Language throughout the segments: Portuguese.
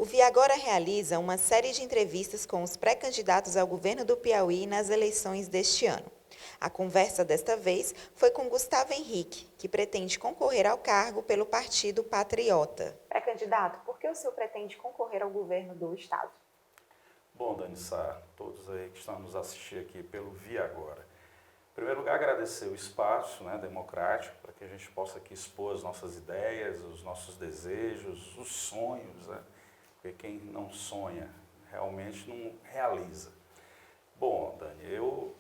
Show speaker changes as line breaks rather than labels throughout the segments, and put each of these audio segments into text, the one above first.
O Viagora realiza uma série de entrevistas com os pré-candidatos ao governo do Piauí nas eleições deste ano. A conversa desta vez foi com Gustavo Henrique, que pretende concorrer ao cargo pelo Partido Patriota. Pré-candidato, por que o senhor pretende concorrer ao governo do Estado?
Bom, Dani Sá, todos aí que estão nos assistindo aqui pelo Viagora. Em primeiro lugar, agradecer o espaço democrático para que a gente possa aqui expor as nossas ideias, os nossos desejos, os sonhos, porque quem não sonha realmente não realiza. Bom, Dani, eu,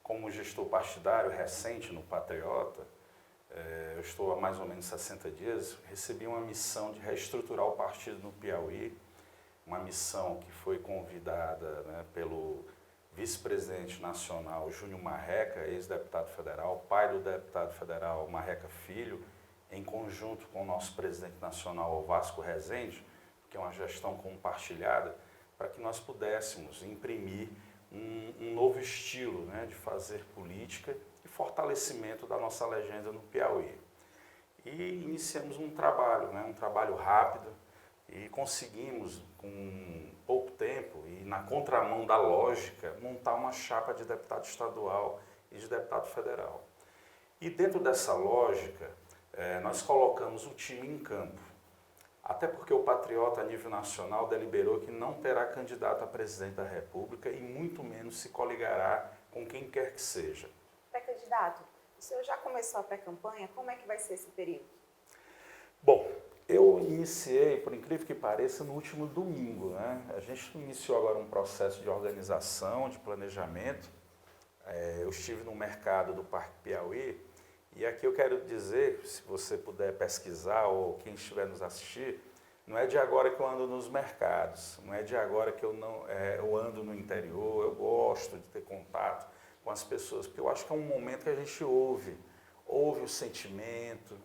como gestor partidário recente no Patriota, eu estou há mais ou menos 60 dias, recebi uma missão de reestruturar o partido no Piauí, uma missão que foi convidada pelo vice-presidente nacional Júnior Marreca, ex-deputado federal, pai do deputado federal Marreca Filho, em conjunto com o nosso presidente nacional Vasco Rezende, que é uma gestão compartilhada, para que nós pudéssemos imprimir um novo estilo de fazer política e fortalecimento da nossa legenda no Piauí. E iniciamos um trabalho rápido, e conseguimos, com pouco tempo e na contramão da lógica, montar uma chapa de deputado estadual e de deputado federal. E dentro dessa lógica, nós colocamos o time em campo. Até porque o Patriota, a nível nacional, deliberou que não terá candidato a presidente da República e muito menos se coligará com quem quer que seja.
Pré-candidato, o senhor já começou a pré-campanha? Como é que vai ser esse período?
Bom, eu iniciei, por incrível que pareça, no último domingo. A gente iniciou agora um processo de organização, de planejamento. Eu estive no mercado do Parque Piauí e aqui eu quero dizer, se você puder pesquisar ou quem estiver nos assistir, não é de agora que eu ando nos mercados, não é de agora que eu ando no interior, eu gosto de ter contato com as pessoas, porque eu acho que é um momento que a gente ouve o sentimento,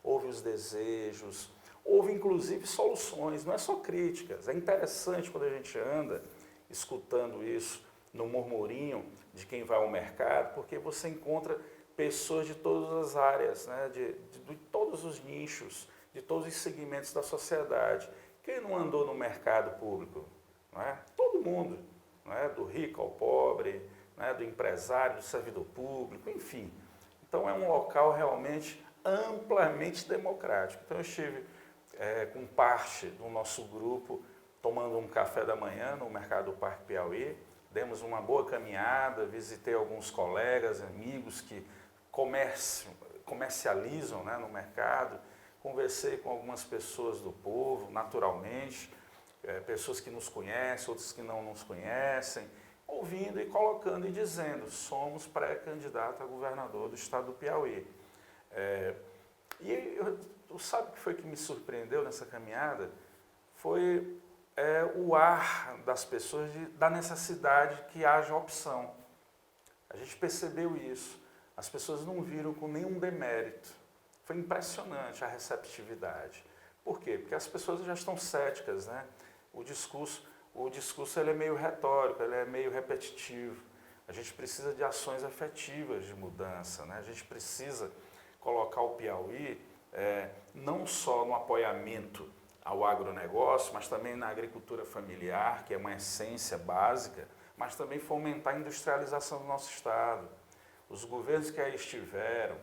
ouve os desejos, houve inclusive soluções, não é só críticas. É interessante quando a gente anda escutando isso no murmurinho de quem vai ao mercado, porque você encontra pessoas de todas as áreas, de todos os nichos, de todos os segmentos da sociedade. Quem não andou no mercado público? Todo mundo, do rico ao pobre, do empresário, do servidor público, enfim. Então é um local realmente amplamente democrático. Então eu estive com parte do nosso grupo tomando um café da manhã no mercado do Parque Piauí, demos uma boa caminhada, visitei alguns colegas, amigos que comercializam no mercado, conversei com algumas pessoas do povo, naturalmente, pessoas que nos conhecem, outras que não nos conhecem, ouvindo e colocando e dizendo, somos pré-candidato a governador do estado do Piauí. Sabe o que foi que me surpreendeu nessa caminhada? Foi o ar das pessoas, da necessidade que haja opção. A gente percebeu isso. As pessoas não viram com nenhum demérito. Foi impressionante a receptividade. Por quê? Porque as pessoas já estão céticas, O discurso ele é meio retórico, ele é meio repetitivo. A gente precisa de ações efetivas de mudança, A gente precisa colocar o Piauí não só no apoiamento ao agronegócio, mas também na agricultura familiar, que é uma essência básica, mas também fomentar a industrialização do nosso estado. Os governos que aí estiveram,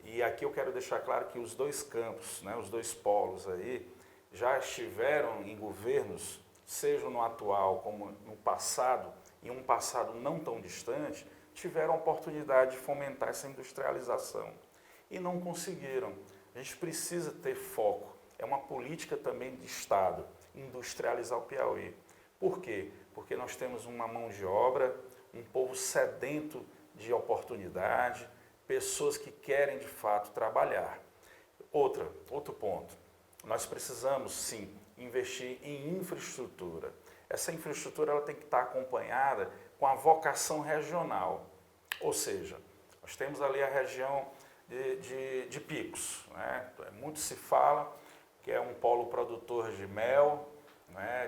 e aqui eu quero deixar claro que os dois campos, os dois polos aí, já estiveram em governos, seja no atual como no passado, em um passado não tão distante, tiveram a oportunidade de fomentar essa industrialização e não conseguiram. A gente precisa ter foco. É uma política também de Estado, industrializar o Piauí. Por quê? Porque nós temos uma mão de obra, um povo sedento de oportunidade, pessoas que querem de fato trabalhar. Outro ponto, nós precisamos sim investir em infraestrutura. Essa infraestrutura ela tem que estar acompanhada com a vocação regional, ou seja, nós temos ali a região de Picos, Muito se fala que é um polo produtor de mel,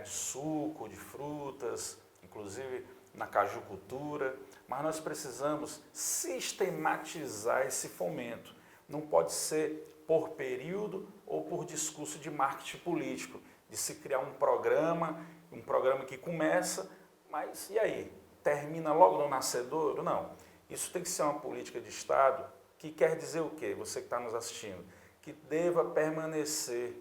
de suco, de frutas, inclusive na cajucultura, mas nós precisamos sistematizar esse fomento. Não pode ser por período ou por discurso de marketing político, de se criar um programa que começa, mas e aí? Termina logo no nascedouro? Não. Isso tem que ser uma política de Estado que quer dizer o quê? Você que está nos assistindo, que deva permanecer,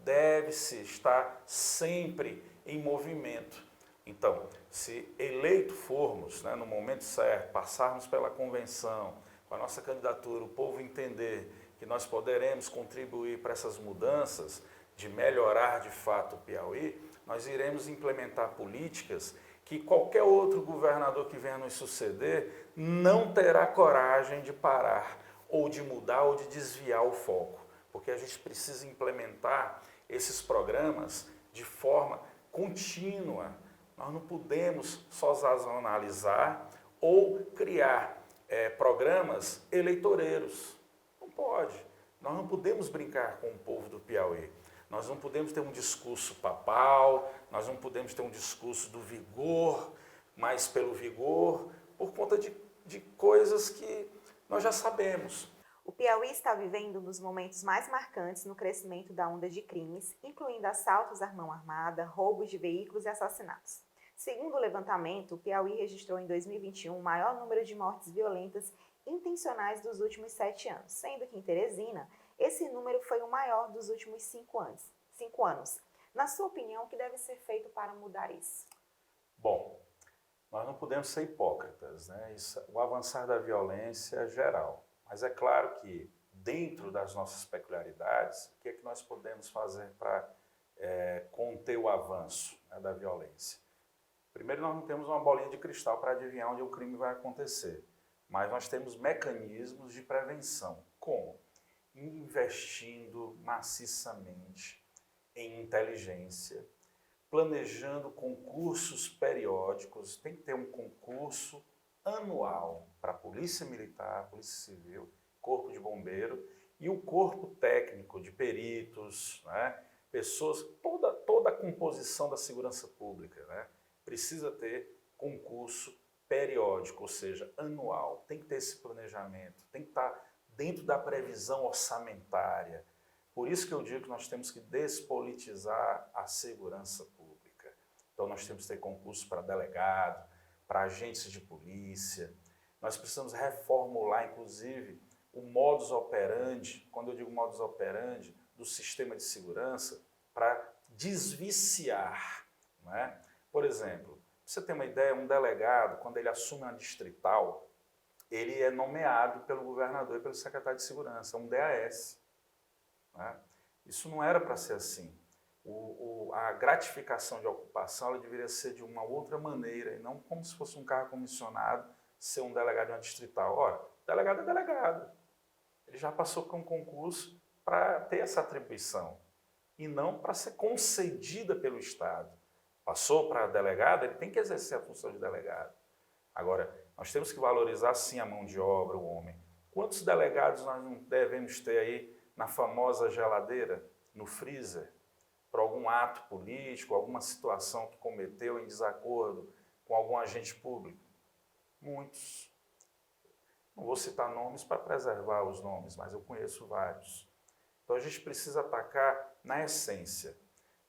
deve-se estar sempre em movimento. Então, se eleito formos, né, no momento certo, passarmos pela convenção, com a nossa candidatura, o povo entender que nós poderemos contribuir para essas mudanças, de melhorar de fato o Piauí, nós iremos implementar políticas que qualquer outro governador que venha nos suceder não terá coragem de parar, ou de mudar, ou de desviar o foco. Porque a gente precisa implementar esses programas de forma contínua. Nós não podemos só sazonalizar ou criar programas eleitoreiros. Não pode. Nós não podemos brincar com o povo do Piauí. Nós não podemos ter um discurso papal, nós não podemos ter um discurso do vigor, mas pelo vigor, por conta de coisas que nós já sabemos.
O Piauí está vivendo um dos momentos mais marcantes no crescimento da onda de crimes, incluindo assaltos à mão armada, roubos de veículos e assassinatos. Segundo o levantamento, o Piauí registrou em 2021 o maior número de mortes violentas intencionais dos últimos 7 anos, sendo que em Teresina, esse número foi o maior dos últimos 5 anos. Na sua opinião, o que deve ser feito para mudar isso?
Bom, nós não podemos ser hipócritas, né? O avançar da violência é geral. Mas é claro que, dentro das nossas peculiaridades, o que é que nós podemos fazer para conter o avanço, né, da violência? Primeiro, nós não temos uma bolinha de cristal para adivinhar onde o crime vai acontecer, mas nós temos mecanismos de prevenção. Como? Investindo maciçamente em inteligência, planejando concursos periódicos. Tem que ter um concurso anual para a Polícia Militar, Polícia Civil, Corpo de Bombeiro e o corpo técnico de peritos, né? Pessoas, toda a composição da segurança pública, né? Precisa ter concurso periódico, ou seja, anual. Tem que ter esse planejamento, tem que estar dentro da previsão orçamentária. Por isso que eu digo que nós temos que despolitizar a segurança pública. Então nós temos que ter concurso para delegado, para agentes de polícia. Nós precisamos reformular, inclusive, o modus operandi, quando eu digo modus operandi, do sistema de segurança, para desviciar, né? Por exemplo, pra você ter uma ideia, um delegado, quando ele assume uma distrital, ele é nomeado pelo governador e pelo secretário de segurança, um DAS. Né? Isso não era para ser assim. A gratificação de ocupação ela deveria ser de uma outra maneira, e não como se fosse um cargo comissionado, ser um delegado de uma distrital. Ora, delegado é delegado. Ele já passou por um concurso para ter essa atribuição, e não para ser concedida pelo Estado. Passou para delegado, ele tem que exercer a função de delegado. Agora, nós temos que valorizar sim a mão de obra, o homem. Quantos delegados nós não devemos ter aí na famosa geladeira, no freezer, por algum ato político, alguma situação que cometeu em desacordo com algum agente público? Muitos. Não vou citar nomes para preservar os nomes, mas eu conheço vários. Então a gente precisa atacar na essência.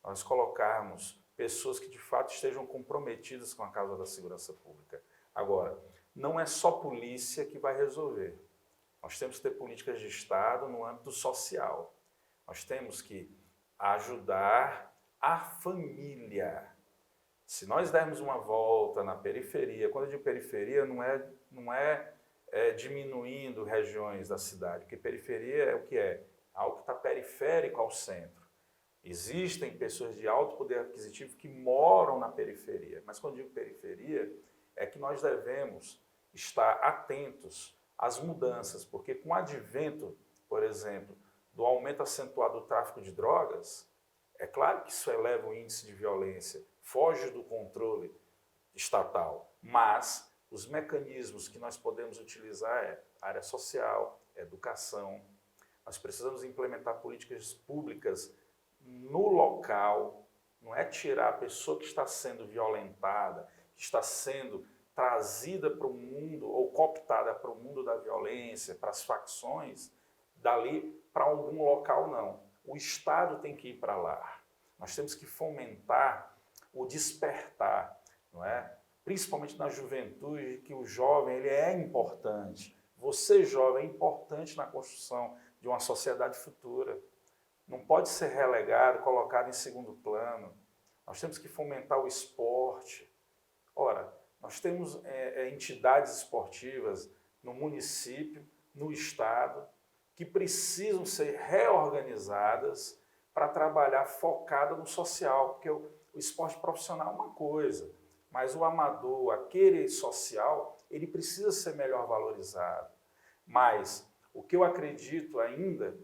Nós colocarmos pessoas que de fato estejam comprometidas com a causa da segurança pública. Agora, não é só polícia que vai resolver. Nós temos que ter políticas de Estado no âmbito social. Nós temos que ajudar a família. Se nós dermos uma volta na periferia, quando eu digo periferia, não é diminuindo regiões da cidade, porque periferia é o que é? Algo que está periférico ao centro. Existem pessoas de alto poder aquisitivo que moram na periferia, mas quando eu digo periferia, é que nós devemos estar atentos às mudanças, porque com o advento, por exemplo, do aumento acentuado do tráfico de drogas, é claro que isso eleva o índice de violência, foge do controle estatal, mas os mecanismos que nós podemos utilizar é área social, educação. Nós precisamos implementar políticas públicas no local, não é tirar a pessoa que está sendo violentada, que está sendo trazida para o mundo ou cooptada para o mundo da violência, para as facções, dali para algum local, não. O Estado tem que ir para lá. Nós temos que fomentar o despertar, não é? Principalmente na juventude, que o jovem ele é importante. Você, jovem, é importante na construção de uma sociedade futura. Não pode ser relegado, colocado em segundo plano. Nós temos que fomentar o esporte. Ora, nós temos entidades esportivas no município, no estado, que precisam ser reorganizadas para trabalhar focada no social, porque o esporte profissional é uma coisa, mas o amador, aquele social, ele precisa ser melhor valorizado. Mas o que eu acredito ainda,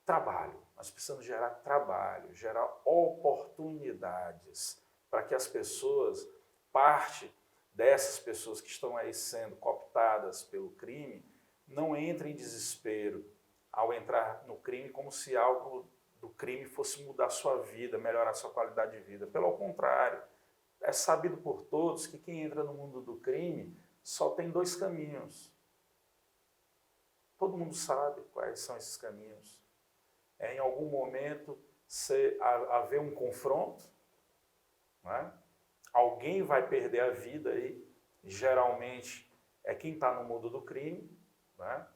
trabalho. Nós precisamos gerar trabalho, gerar oportunidades para que as pessoas, parte dessas pessoas que estão aí sendo cooptadas pelo crime, não entrem em desespero ao entrar no crime como se algo do crime fosse mudar sua vida, melhorar sua qualidade de vida. Pelo contrário, é sabido por todos que quem entra no mundo do crime só tem dois caminhos. Todo mundo sabe quais são esses caminhos. Em algum momento haver um confronto, né? Alguém vai perder a vida aí, geralmente é quem está no mundo do crime, né?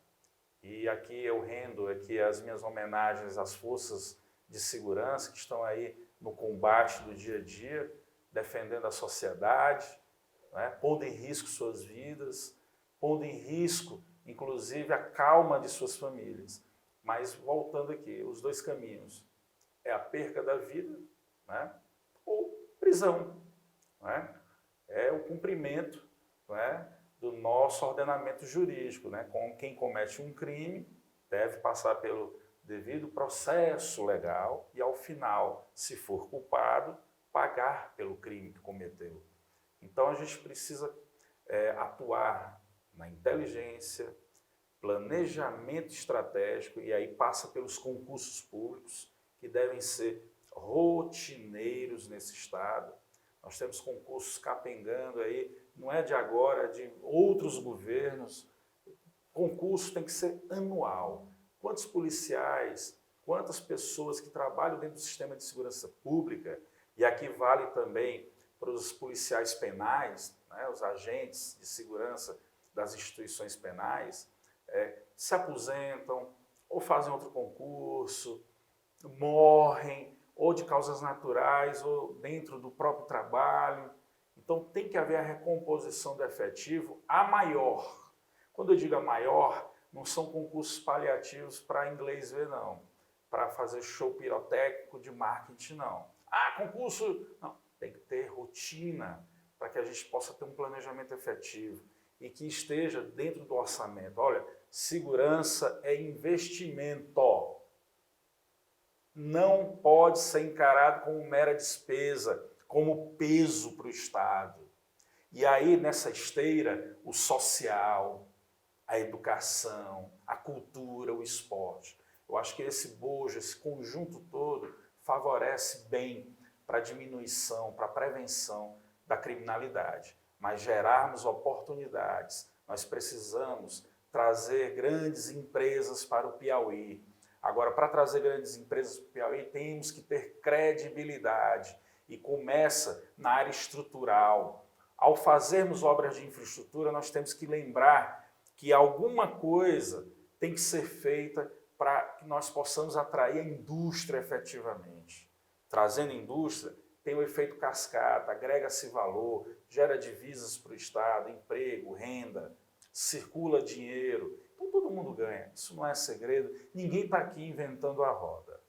E aqui eu rendo aqui as minhas homenagens às forças de segurança que estão aí no combate do dia a dia, defendendo a sociedade, né? Pondo em risco suas vidas, pondo em risco, inclusive, a calma de suas famílias. Mas, voltando aqui, os dois caminhos é a perca da vida, né? Ou prisão. Né? É o cumprimento, né, do nosso ordenamento jurídico. Né? Quem comete um crime deve passar pelo devido processo legal e, ao final, se for culpado, pagar pelo crime que cometeu. Então, a gente precisa atuar na inteligência, planejamento estratégico, e aí passa pelos concursos públicos, que devem ser rotineiros nesse estado. Nós temos concursos capengando aí, não é de agora, é de outros governos. Concurso tem que ser anual. Quantos policiais, quantas pessoas que trabalham dentro do sistema de segurança pública, e aqui vale também para os policiais penais, né, os agentes de segurança das instituições penais, se aposentam ou fazem outro concurso, morrem, ou de causas naturais, ou dentro do próprio trabalho. Então, tem que haver a recomposição do efetivo a maior. Quando eu digo a maior, não são concursos paliativos para inglês ver, não. Para fazer show pirotécnico de marketing, não. Ah, concurso... Não, tem que ter rotina para que a gente possa ter um planejamento efetivo e que esteja dentro do orçamento. Olha, segurança é investimento. Não pode ser encarado como mera despesa, como peso para o Estado. E aí, nessa esteira, o social, a educação, a cultura, o esporte. Eu acho que esse bojo, esse conjunto todo, favorece bem para a diminuição, para a prevenção da criminalidade. Mas gerarmos oportunidades. Nós precisamos trazer grandes empresas para o Piauí. Agora, para trazer grandes empresas para o Piauí, temos que ter credibilidade e começa na área estrutural. Ao fazermos obras de infraestrutura, nós temos que lembrar que alguma coisa tem que ser feita para que nós possamos atrair a indústria efetivamente. Trazendo indústria, tem o efeito cascata, agrega-se valor, gera divisas para o Estado, emprego, renda, circula dinheiro. Então todo mundo ganha, isso não é segredo, ninguém está aqui inventando a roda.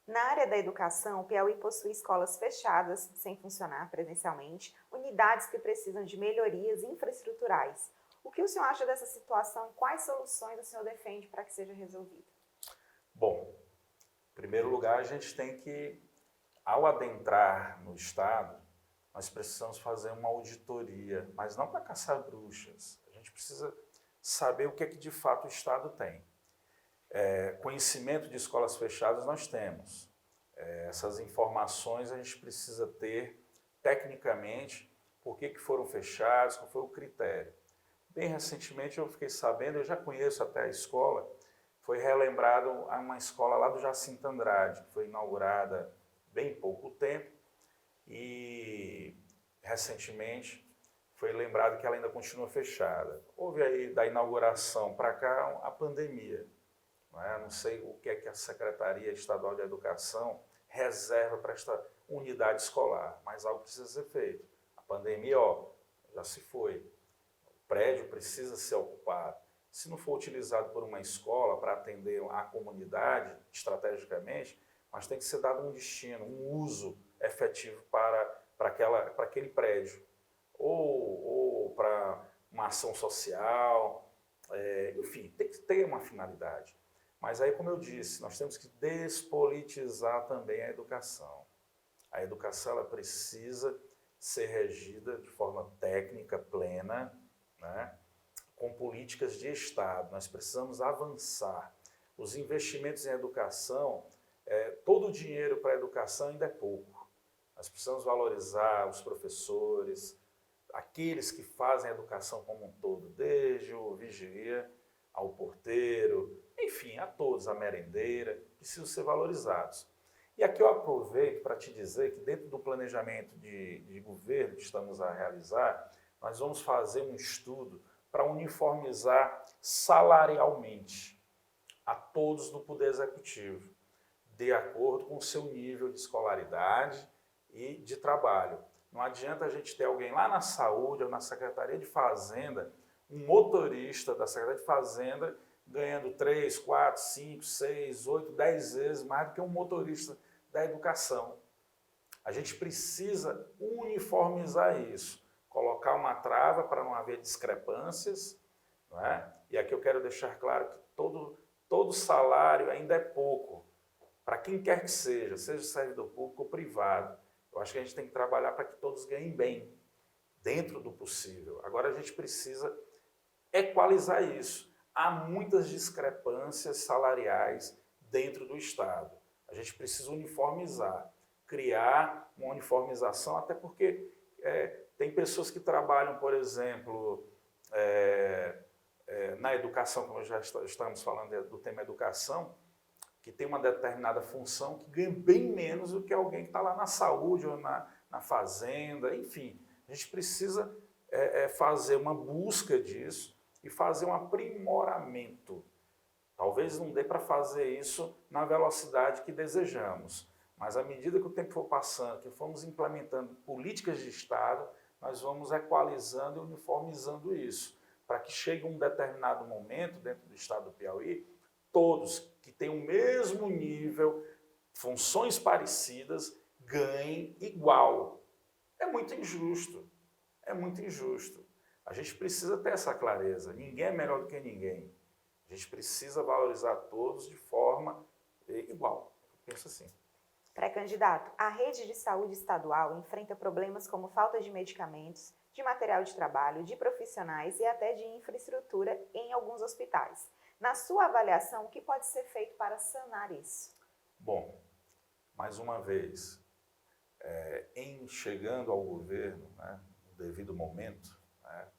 Na área da educação, o Piauí possui escolas fechadas, sem funcionar presencialmente, unidades que precisam de melhorias infraestruturais. O que o senhor acha dessa situação e quais soluções o senhor defende para que seja resolvida?
Bom, em primeiro lugar, a gente tem que, ao adentrar no Estado, nós precisamos fazer uma auditoria, mas não para caçar bruxas. A gente precisa saber o que é que de fato o Estado tem. Conhecimento de escolas fechadas nós temos. Essas informações a gente precisa ter tecnicamente por que foram fechadas, qual foi o critério. Bem recentemente eu fiquei sabendo, eu já conheço até a escola, foi relembrado uma escola lá do Jacinto Andrade, que foi inaugurada bem pouco tempo e recentemente foi lembrado que ela ainda continua fechada. Houve aí da inauguração para cá a pandemia. Não sei o que é que a Secretaria Estadual de Educação reserva para esta unidade escolar, mas algo precisa ser feito. A pandemia, já se foi. O prédio precisa ser ocupado. Se não for utilizado por uma escola para atender a comunidade estrategicamente, mas tem que ser dado um destino, um uso efetivo para aquele prédio. Ou para uma ação social, enfim, tem que ter uma finalidade. Mas aí, como eu disse, nós temos que despolitizar também a educação. A educação ela precisa ser regida de forma técnica, plena, né? Com políticas de Estado. Nós precisamos avançar. Os investimentos em educação, todo o dinheiro para a educação ainda é pouco. Nós precisamos valorizar os professores, aqueles que fazem a educação como um todo, desde o vigia ao porteiro, enfim, a todos, a merendeira, precisam ser valorizados. E aqui eu aproveito para te dizer que dentro do planejamento de governo que estamos a realizar, nós vamos fazer um estudo para uniformizar salarialmente a todos do Poder Executivo, de acordo com o seu nível de escolaridade e de trabalho. Não adianta a gente ter alguém lá na saúde ou na Secretaria de Fazenda, um motorista da Secretaria de Fazenda, ganhando 3, 4, 5, 6, 8, 10 vezes mais do que um motorista da educação. A gente precisa uniformizar isso, colocar uma trava para não haver discrepâncias, não é? E aqui eu quero deixar claro que todo salário ainda é pouco, para quem quer que seja servidor público ou privado. Eu acho que a gente tem que trabalhar para que todos ganhem bem, dentro do possível. Agora a gente precisa equalizar isso. Há muitas discrepâncias salariais dentro do Estado. A gente precisa uniformizar, criar uma uniformização, até porque tem pessoas que trabalham, por exemplo, na educação, como já estamos falando do tema educação, que tem uma determinada função que ganha bem menos do que alguém que está lá na saúde ou na fazenda, enfim. A gente precisa fazer uma busca disso e fazer um aprimoramento. Talvez não dê para fazer isso na velocidade que desejamos, mas à medida que o tempo for passando, que formos implementando políticas de Estado, nós vamos equalizando e uniformizando isso, para que chegue um determinado momento dentro do Estado do Piauí, todos que têm o mesmo nível, funções parecidas, ganhem igual. É muito injusto, é muito injusto. A gente precisa ter essa clareza, ninguém é melhor do que ninguém. A gente precisa valorizar todos de forma igual. Eu penso assim.
Pré-candidato, a rede de saúde estadual enfrenta problemas como falta de medicamentos, de material de trabalho, de profissionais e até de infraestrutura em alguns hospitais. Na sua avaliação, o que pode ser feito para sanar isso?
Bom, mais uma vez, em chegando ao governo, no devido momento,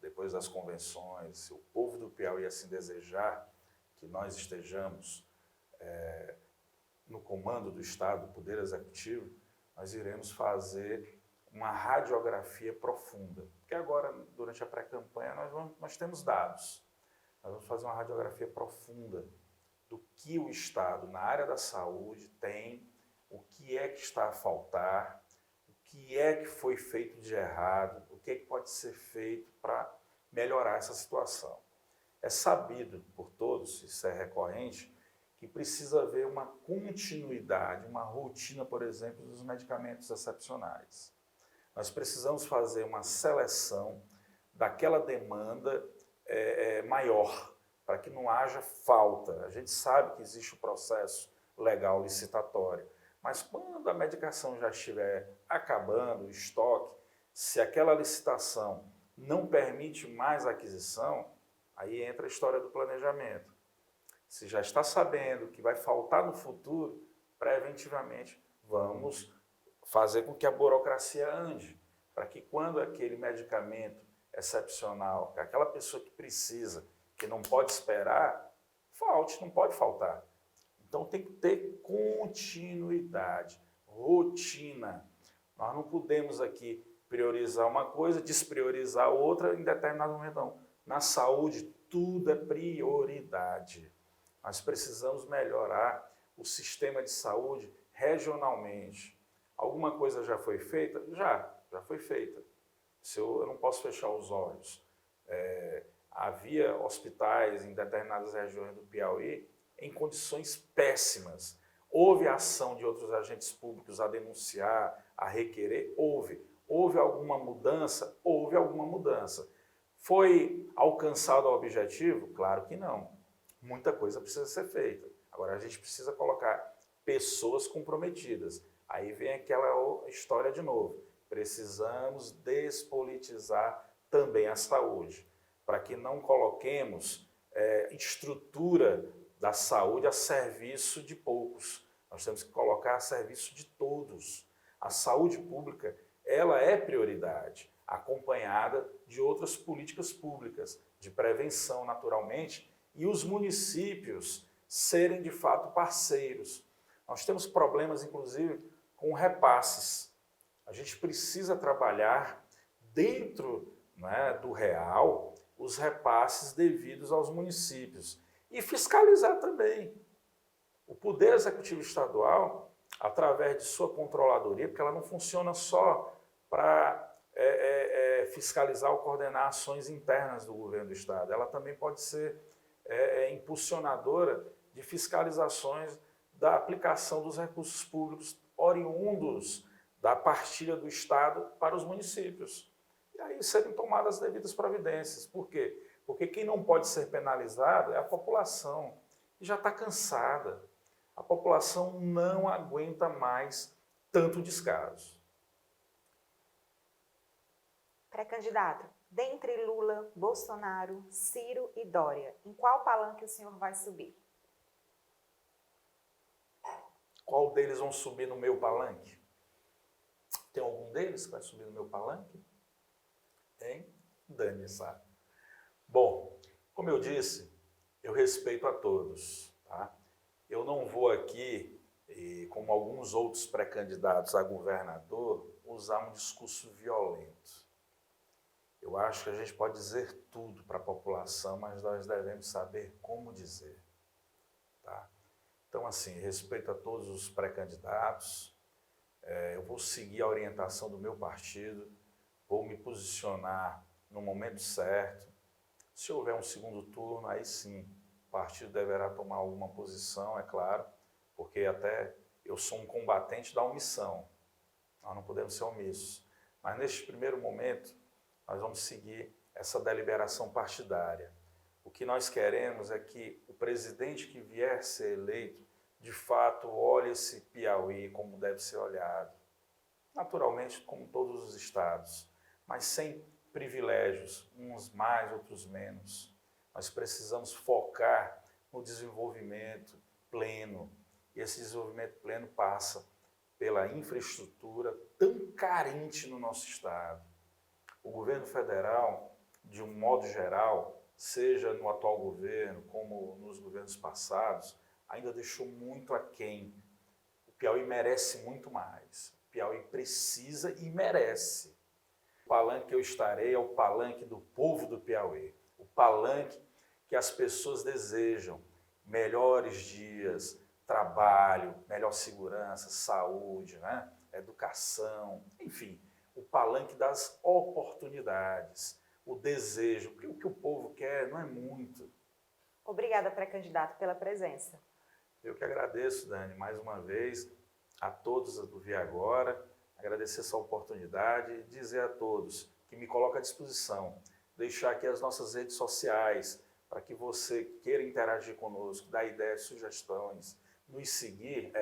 depois das convenções, se o povo do Piauí assim desejar que nós estejamos no comando do Estado, do Poder Executivo, nós iremos fazer uma radiografia profunda. Porque agora, durante a pré-campanha, nós temos dados. Nós vamos fazer uma radiografia profunda do que o Estado, na área da saúde, tem, o que é que está a faltar, o que é que foi feito de errado, o que é que pode ser feito para melhorar essa situação. É sabido por todos, isso é recorrente, que precisa haver uma continuidade, uma rotina, por exemplo, dos medicamentos excepcionais. Nós precisamos fazer uma seleção daquela demanda maior, para que não haja falta. A gente sabe que existe o processo legal licitatório, mas quando a medicação já estiver acabando, o estoque, se aquela licitação não permite mais a aquisição, aí entra a história do planejamento. Se já está sabendo que vai faltar no futuro, preventivamente vamos fazer com que a burocracia ande, para que quando aquele medicamento excepcional, aquela pessoa que precisa, que não pode esperar, falte, não pode faltar. Então tem que ter continuidade, rotina. Nós não podemos aqui priorizar uma coisa, despriorizar outra em determinado momento, não. Na saúde, tudo é prioridade. Nós precisamos melhorar o sistema de saúde regionalmente. Alguma coisa já foi feita? Já foi feita. Eu não posso fechar os olhos. Havia hospitais em determinadas regiões do Piauí em condições péssimas. Houve ação de outros agentes públicos a denunciar, a requerer? Houve. Houve alguma mudança? Houve alguma mudança. Foi alcançado o objetivo? Claro que não. Muita coisa precisa ser feita. Agora, a gente precisa colocar pessoas comprometidas. Aí vem aquela história de novo. Precisamos despolitizar também a saúde, para que não coloquemos estrutura da saúde a serviço de poucos. Nós temos que colocar a serviço de todos. A saúde pública, ela é prioridade, acompanhada de outras políticas públicas, de prevenção, naturalmente, e os municípios serem, de fato, parceiros. Nós temos problemas, inclusive, com repasses. A gente precisa trabalhar dentro, né, do real os repasses devidos aos municípios e fiscalizar também. O Poder Executivo Estadual, através de sua controladoria, porque ela não funciona só para fiscalizar ou coordenar ações internas do governo do Estado, ela também pode ser impulsionadora de fiscalizações da aplicação dos recursos públicos oriundos da partilha do Estado para os municípios. E aí serem tomadas as devidas providências. Por quê? Porque quem não pode ser penalizado é a população, que já está cansada. A população não aguenta mais tanto descaso.
Pré-candidato, dentre Lula, Bolsonaro, Ciro e Dória, em qual palanque o senhor vai subir?
Qual deles vão subir no meu palanque? Tem algum deles que vai subir no meu palanque? Hein? Dani sabe. Bom, como eu disse, eu respeito a todos. Tá? Eu não vou aqui, como alguns outros pré-candidatos a governador, usar um discurso violento. Eu acho que a gente pode dizer tudo para a população, mas nós devemos saber como dizer. Tá? Então, assim, respeito a todos os pré-candidatos, eu vou seguir a orientação do meu partido, vou me posicionar no momento certo. Se houver um segundo turno, aí sim, o partido deverá tomar alguma posição, é claro, porque até eu sou um combatente da omissão. Nós não podemos ser omissos. Mas neste primeiro momento, nós vamos seguir essa deliberação partidária. O que nós queremos é que o presidente que vier ser eleito, de fato, olhe esse Piauí como deve ser olhado. Naturalmente, como todos os estados, mas sem privilégios, uns mais, outros menos. Nós precisamos focar no desenvolvimento pleno. E esse desenvolvimento pleno passa pela infraestrutura tão carente no nosso estado. O governo federal, de um modo geral, seja no atual governo como nos governos passados, ainda deixou muito aquém. O Piauí merece muito mais. O Piauí precisa e merece. O palanque que eu estarei é o palanque do povo do Piauí. O palanque que as pessoas desejam. Melhores dias, trabalho, melhor segurança, saúde, né? Educação, enfim. O palanque das oportunidades, o desejo, porque o que o povo quer não é muito.
Obrigada, pré-candidato, pela presença.
Eu que agradeço, Dani, mais uma vez, a todos do Via Agora, agradecer essa oportunidade e dizer a todos que me coloco à disposição, deixar aqui as nossas redes sociais, para que você queira interagir conosco, dar ideias, sugestões, nos seguir,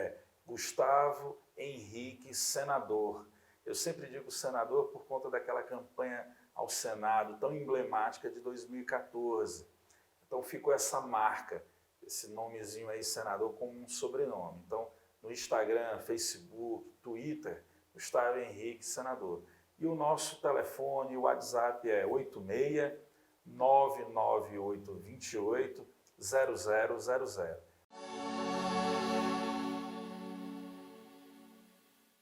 Gustavo Henrique Senador. Eu sempre digo senador por conta daquela campanha ao Senado tão emblemática de 2014. Então ficou essa marca, esse nomezinho aí, senador, como um sobrenome. Então, no Instagram, Facebook, Twitter, Gustavo Henrique Senador. E o nosso telefone, o WhatsApp é 86 99828 0000.